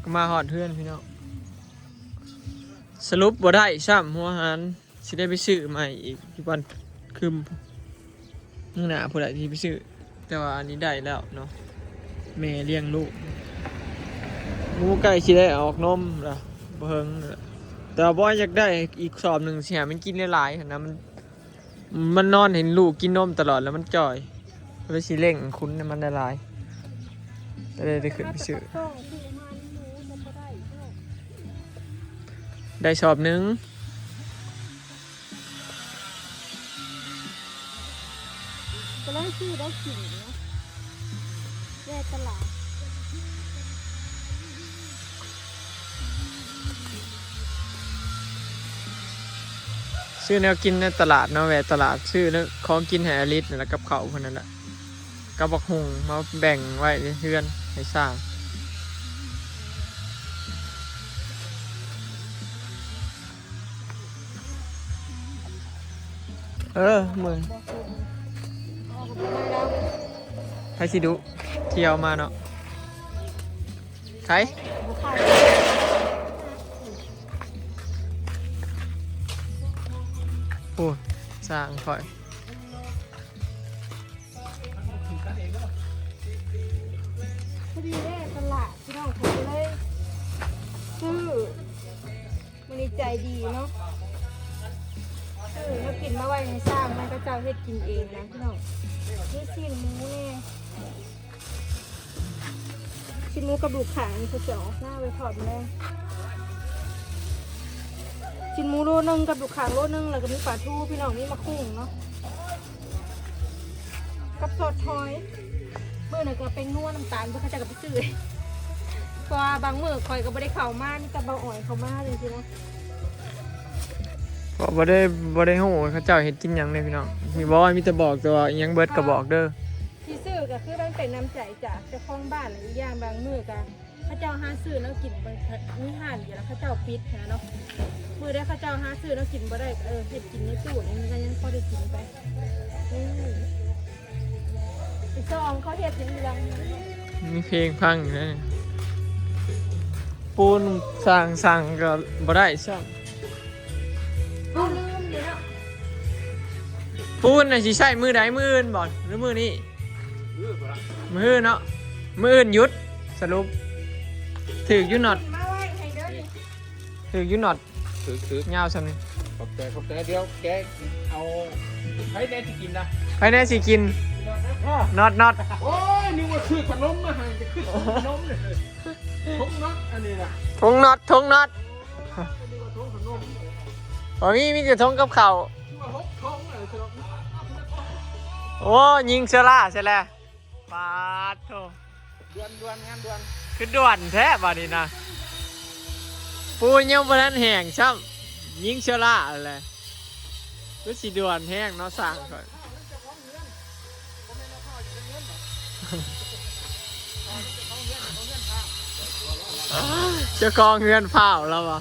ก็มาหอดเพื่อนพี่น้องสรุปบ่ได้ซ้ำหัวหันสิได้ไปซื้อใหม่อีกพี่บอลคือมึงหนาผู้ใดที่ไปซื้อแต่ว่าอันนี้ได้แล้วเนาะแม่เลี้ยงลูกงูไก่สิได้ออกนมล่ะเบิ่งแต่บ่อยากได้อีกสอบหนึ่งเสียมันกินหลายๆนะมันนอนเห็นลูกกินนมตลอดแล้วมันจ่อยเลยสิเร่งคุ้นมันได้หลายแต่ได้ขึ้นไปซื้อได้สอบหนึ่งก็เลยซื้อได้กินเนาะแย่ตลาดซื้อแนวกินในตลาดเนาะแวะตลาดซื้อแล้วของกินแหอลิตนั่นแหละกับเขาคนนั้นแหละกับบักหุงมาแบ่งไว้ในเรือนให้สร้างมึงใครสิดุเที่ยวมาเนาะใครโอ้สร้างค่อยพอดีเลยตลาดที่น้องเขาเลยซื้อมันใจดีเนาะมากินมาไว้ในสร้างมันก็เจ้าเฮ็ดกินเองนะพี่น้องนี่ชิ้นหมูเนี่ยชิ้นหมูกระดูกขานี่เขาจะออกหน้าไปถอดแม่ชิ้นหมูโลนึงกระดูกขาโลนึงแล้วก็มีปลาทูพี่น้องนี่มาคุ้งเนาะกับสดทอยเมื่อไหร่ก็เป็นนัวน้ำตาลเพื่อเขาจะกับไปซื้อเพราะบางมื้อคอยก็ไม่ได้เข่ามานี่แต่บางอ่อยเขามาจริงๆนะก็บ่ได้ฮู้เขาเจ้าเฮ็ดกินหยังเลยพี่น้องมีบ่มีแต่บอกแต่ว่าอิหยังเบิดก็บอกเด้อที่ซื้อก็คือมันเป็นน้ำใจจากเจ้าของบ้านหรืออย่างบางมื้อก็เขาเจ้าหาซื้อแล้วกินมีห่านอยู่แล้วเขาเจ้าปิดนะเนาะมื้อได้เขาเจ้าหาซื้อแล้วกินบ่ได้เฮ็ดกินในตู้นี่มันก็ยังพอได้กินไปอีก2เขาเฮ็ดยังยังมีเพลงฟังอยู่นะปูนสั่งก็บ่ได้ซ้ำปูนน่ะสิใช้มือใดมืออื่นบ่หรือมือนี้มือเนาะมืออื่นหยุดสรุปถือยูน็อตถือยูน็อตถือยาวซ้ำนี่ขอบใจเดี๋ยวแกเอาใครแน่สิกินนะใครแน่สิกินน็อตโอ้ยนึกว่าคือขนมมาให้จะคือขนมเลยทงน็อตอันนี้นะทงน็อตอ๋อมีแต่ทงกับเข่าโอ้ยิงเชล่าใช่แล้วปาดโถด่วนงานด่วนคือด่วนแท้บ่นี้นะปูยังบ่ทันแห้งซ้ำยิงเชล่าอะไรก็สิด่วนแห้งเนาะสร้างก่อนเจ้าของเงินเผาแล้ววะ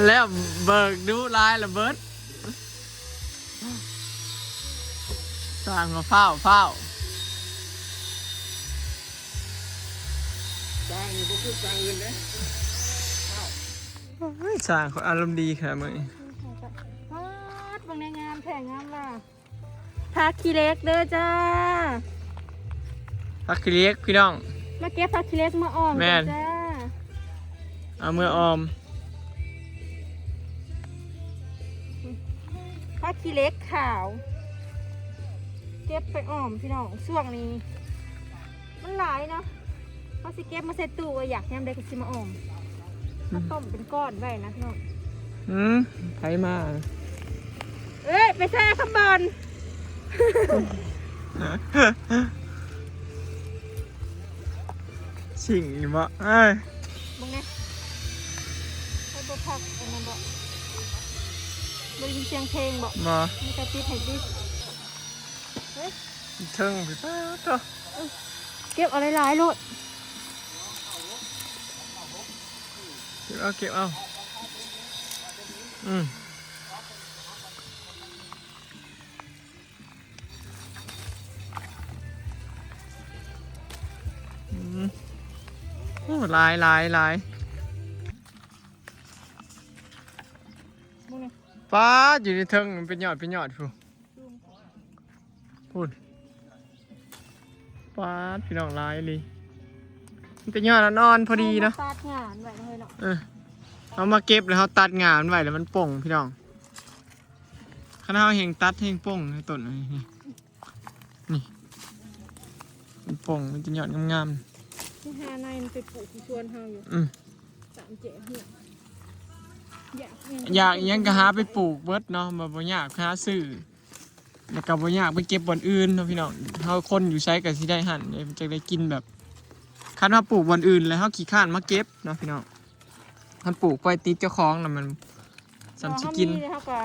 แล้วเบิกดูลายระเบิดสร้างมาเฝ้าสร้างอยู่บ่คือสร้างเงินเด้สร้างเขาอารมณ์ดีค่ะมึงบางในงานแข่งงานล่ะผักขี้เล็กเด้อจ้าผักขี้เล็กพี่น้องมาเก็บผักขี้เล็กมาออมจ้าเอาเมื่อออมผักขี้เล็กขาวเก็บไปออมพี่น้องช่วงนี้มันหลายเนาะเขาสิเก็บมาใส่ตู้อยากยำได้ก็สิมาออมมาต้มเป็นก้อนไว้นะพี่น้องใครมาไปแช่ข้างบนชิงอยู่บ่มึงไงให้บ่พักอันนั้นบ่ได้ยินเสียงเพลงบ่มีแต่ปิดให้ดิเทิงไปป้าต่อเก็บอะไรหลายโลดเก็บเอา หลายหลายหลาย มึงนี่ ป้าอยู่ในเทิงมันเป็นยอดพูพูดป้าพี่น้องหลายเลยมันเป็นยอดนอนพอดีเนาะ ตัดงานไว้เลยเนาะ เอามาเก็บแล้วเขาตัดงานไว้แล้วมันป่งพี่น้องข้างหน้าเฮงตัดเฮงป่งในต้นนี่มันป่งมันจะยอดงาม ที่หาในมันไปปลูกที่ชวนเฮาอยู่ ๆ สามเจ๋เหี้ยอยาก อยากอิหยังก็หาไปปลูกเบิดเนาะบ่ยากหาซื้อแล้วก็บ่ยากไปเก็บบ่อนอื่นเนาะพี่น้องเฮาคนอยู่ใช้ก็สิได้หั่นเด้มันจะได้กินแบบคันว่าปลูกบ่อนอื่นแล้วเฮาขี้ข้านมาเก็บเนาะพี่น้องคันปลูกไว้ติดเจ้าของน่ะมันสำสิกิน เฮาก็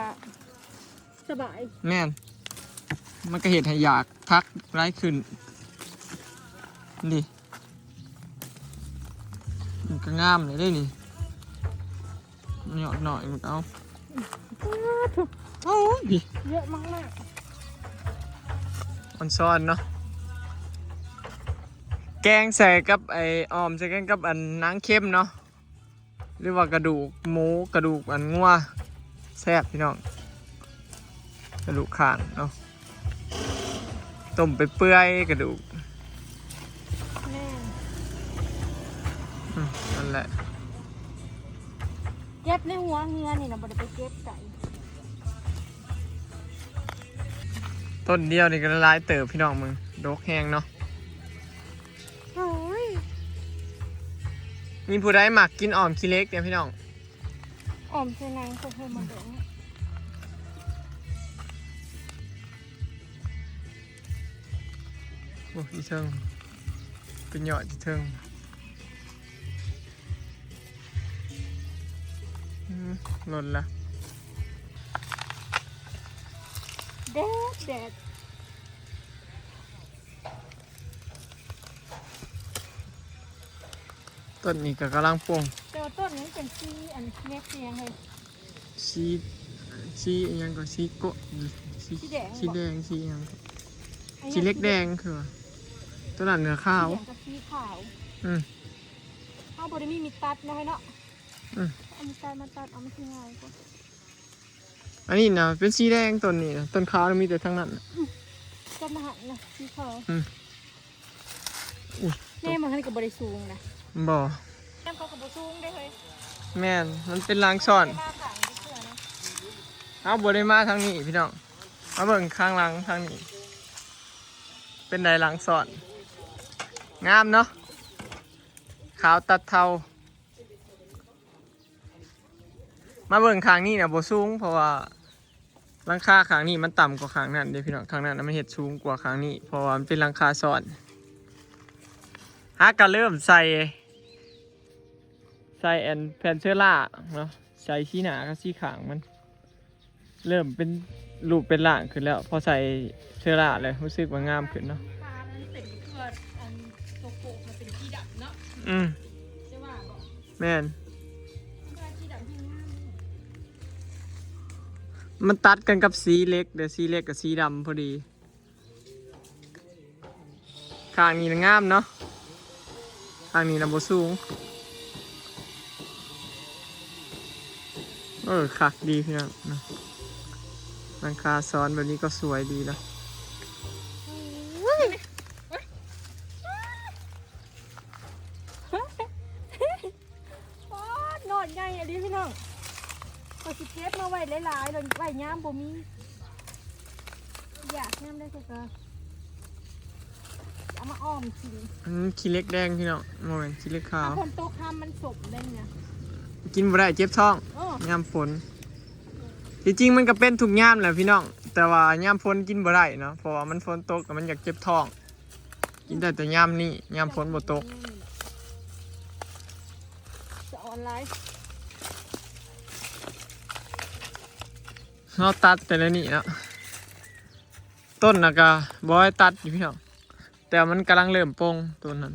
สบาย แม่นมันก็เฮ็ดให้อยากพักร้ายขึ้นนี่มันก็งามเลยได้นี่หยอดหน่อยมันเอาเอาพี่ เยอะมาก มันซ้อนเนาะแกงใส่กับไอ้ออมใส่กันกับอันนางเข้มเนาะหรือว่ากระดูกหมูกระดูกอันงัวแซ่บพี่น้องกระดูกข่างเนาะต้มไปเปื่อยกระดูก แม่ นั่นแหละ เก็บในหัวเฮือนี่นะบ่ได้ไปเก็บไก่ ต้นเดียวนี่ก็ละลายเติบพี่น้องมึงดกแห้งเนาะ โอ้ย มีผู้ใดหมักกินอ่อมขี้เล็กเนี่ยพี่น้อง ออมใส่นางก็เพิ่มมาเด้อ โอ้ยเทิงเป็นยอดที่เทิงหล่นละ แดด ต้นนี้ก็กำลังป่ง แต่ว่าต้นนี้เป็นสีอันแม่เสียงเลย ชีอิหยังก็ชีโกะชี สีแดง ชีแดงชีอิหยังก็ชีเล็กแดงคือว่าต้นนั้นเนื้อข้าว สีแดงกับสีขาว อืม เอาบ่ได้มีตัดนะเนาะ อืม เอามีตัดมาตัดเอามาทิ้งง่ายกว่า อันนี้นะเป็นสีแดงต้นนี้นะต้นขาวมีแต่ทั้งนั้นน่ะ ต้นมหันนะสีขาว อุ้ย แม่มันก็บ่ได้สูงนะ บ่ แม่เขาก็บ่สูงได้เฮ้ย แม่นมันเป็นรางซ่อน มาข้างที่เสือนะ เอาบัวได้มาทางนี้พี่น้องมาเบิ่งข้างหลังทางนี้ เป็นไดหลังซ่อน งามเนาะขาวตัดเทามาเบิ่งข้างนี้เนี่ยบ่สูงเพราะว่าหลังคาข้างนี้มันต่ำกว่าข้างนั้นเด้พี่น้องข้างนั้นน่ะมันเฮ็ดสูงกว่าข้างนี้เพราะว่ามันเป็นหลังคาซ้อนฮะก็เริ่มใส่แอนแพนเชอร่าเนาะใส่ชี้หนากับชี้ขางมัน เริ่มเป็นรูปเป็นร่างขึ้นแล้วพอใส่เชอร่าเลยรู้สึกว่างามขึ้นเนาะ ตานั้นเป็นเพื่ออันโตโกะมันเป็นที่ดับเนาะ ใช่ป่ะบอก แม่น เพื่อที่ดับที่งาม มันตัดกันกับสีเล็กเดี๋ยวสีเล็กกับสีดำพอดีข้างนี้นะงามเนาะข้างนี้นะบ่สูงคักดีพี่น้องนะหลังคาซ้อนแบบนี้ก็สวยดีนะ โอ้นอนใหญ่อะดิพี่น้องเอาสิเก็บมาไว้หลายๆเลยไว้ย่ามบ่มีอยากย่ามได้ก็เอามาอ้อมกิน ขี้เล็กแดงพี่น้องโมเมนขี้เล็กขาว ถ้าคนโตคำมันสมได้เนี่ย กินบ่ได้เจ็บท้อง โอ้ ยามฝนจริงๆมันก็เป็นทุกยามแหละพี่น้องแต่ว่ายามฝนกินบ่ได้เนาะเพราะว่ามันฝนตกแล้วมันอยากเจ็บท้อง กินได้แต่ยามนี้ยามฝนบ่ตก จะออนไลน์ เราตัดแต่ละนี่เนาะต้นน่ะก็บ่ให้ตัดอยู่พี่น้องแต่มันกำลังเริ่มโป่งต้นนั้น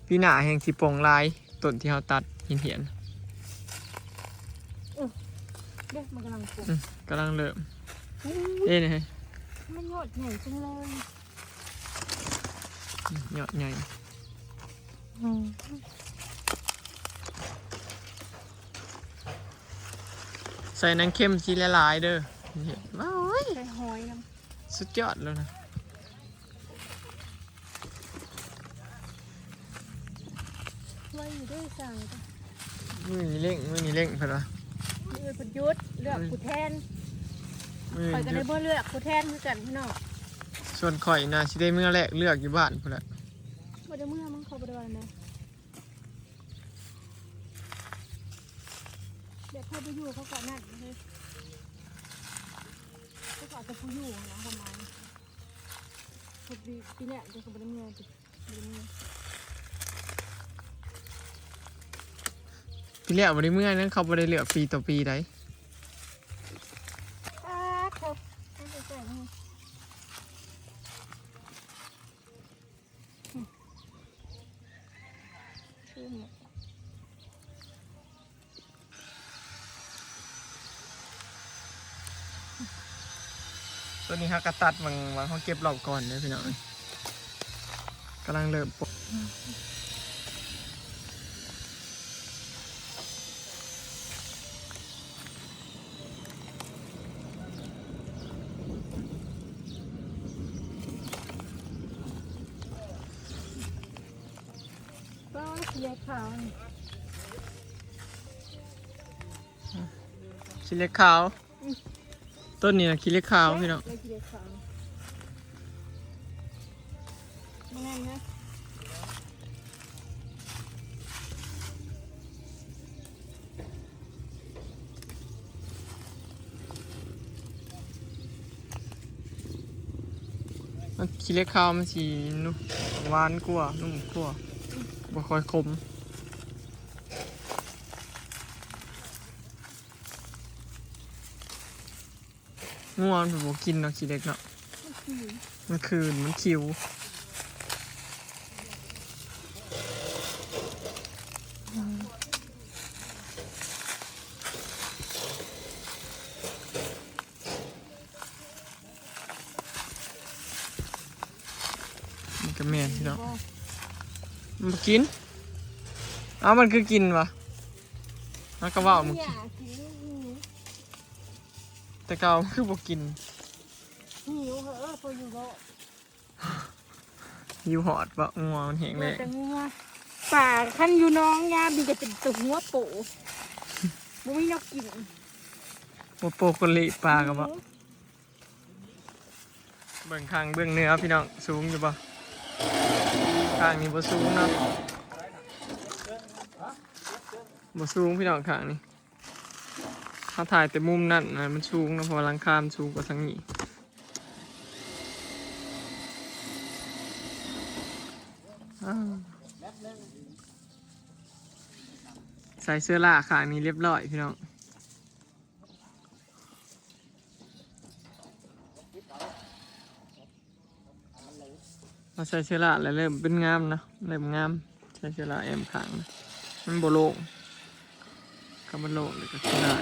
พี่หน้าแห่งสิโป่งลายต้นที่เราตัดเห็น เด็กมันกำลังปลูก กำลังเริ่ม อู้ เอ้ยนี่ มันยอดใหญ่จังเลย ยอดใหญ่ใส่นังเข้มสีละลายเด้อเห็นว้าว ใส่หอยน้ สุดยอดแล้วนะ ำไว้อยู่ด้วยสั่งจ้ะ มือนี่เร่งเพิ่นว่า มือประยุทธ์เลือกผู้แทน มือ คอยกันได้บ่เลือกผู้แทนคือกันพี่น้อง ส่วนข่อยน่ะสิได้มื้อแรกเลือกอยู่บ้านพุ่นละ บ่ได้เมื่อมั้งเขาบ่ได้ว่านะเด็กเขาไปอยู่เขาก็นั่นเลยเขาก็จะผู้อยู่นะประมาณทุกปีเนี่ยจะเขาบ่ได้เมื่อติบ่ได้เมื่อ พี่แรกบ่ได้มื้อนั้นเขาบ่ได้เลือกปีต่อปีใด ครับให้ไปใส่นี่ชื่อหมด ตัวนี้ฮะกระตัดบางเขาเก็บรอบก่อนเด้อพี่น้องกำลังเริ่มปลูก ก็สีขาวนี่ ขี้เหล็กขาว ต้นนี้นะขี้เหล็กขาวพี่น้อง เลยสีขาวยังไงนะ ขี้เหล็กขาวมันสีนุ่มหวานกว่านุ่มกว่าบ่ค่อยคมง่วงมันบ่กินเนาะขี้เหล็กเนาะมันคืนมันคิวมันก็แม่นพี่น้องมันบ่กินเอามันคือกินวะมันก็ว่ามันกินแต่เก่ามันคือบ่กิน หิวเหอะพออยู่ก็ หิวหอดบ่งัวมันแห้งเลย แต่งัวป่าขั้นอยู่น้องยามดีจะเป็นตัวหัวโปบ่มีนกกิน บ่โปกลิปลาก็บ่เบิ่งข้างเบื้องเนื้อพี่น้องสูงอยู่บ่ข้างนี้บ่สูงเนาะบ่สูงพี่น้องข้างนี้ถ้าถ่ายแต่มุมนั่นนะมันสูงนะเพราะว่าหลังคามันสูงกว่าทางนี้อ้าวใส่เสื้อล่าข้างนี้เรียบร้อยพี่น้องมาใส่เสื้อล่าแล้วเริ่มเป็นงามนะเริ่มงามใส่เสื้อล่าแอมข้างนะมันโบโล่งคำมันโล่งเลยก็ขึ้นได้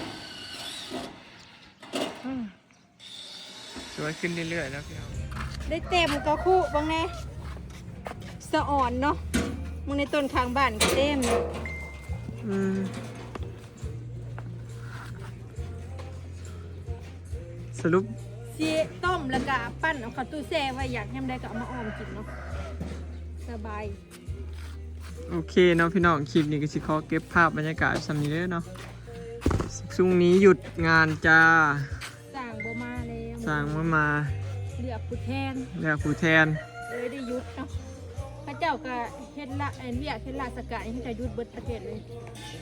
สวยขึ้นเรื่อยๆแล้วพี่น้อง ได้เต็มก็คู่บางแน่สะอ่อนเนาะมึงในต้นข้างบ้านก็เต็ม สรุป สีต้มแล้วก็ปั้นเอาเข้าตู้แช่ไว้อยากให้มันได้ก็เอามาอ้อมกินเนาะสบาย โอเคเนาะพี่น้องคลิปนี้ก็สิขอเก็บภาพบรรยากาศสำนี้เลยเนาะพรุ่งนี้หยุดงานจ้า สั่งบ่มาแล้ว สั่งมา เลือกผู้แทน เรียกผู้แทน เลยได้หยุดเนาะพระเจ้าก็เฮ็ดละเรียกเฮ็ดราชการให้จะหยุดเบิดประเทศเลย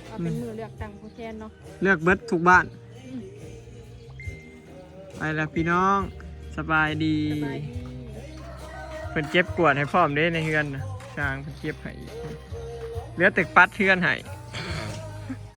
เอาเป็นมือเลือกตั้งผู้แทนเนาะ เลือกเบิดทุกบ้านไปแล้วพี่น้องสบายดี สบายดี เพิ่นเก็บกวาดให้พร้อมเด้ในเฮือนนะช้างเพิ่นเก็บให้เหลือแต่ปัดเฮือนให้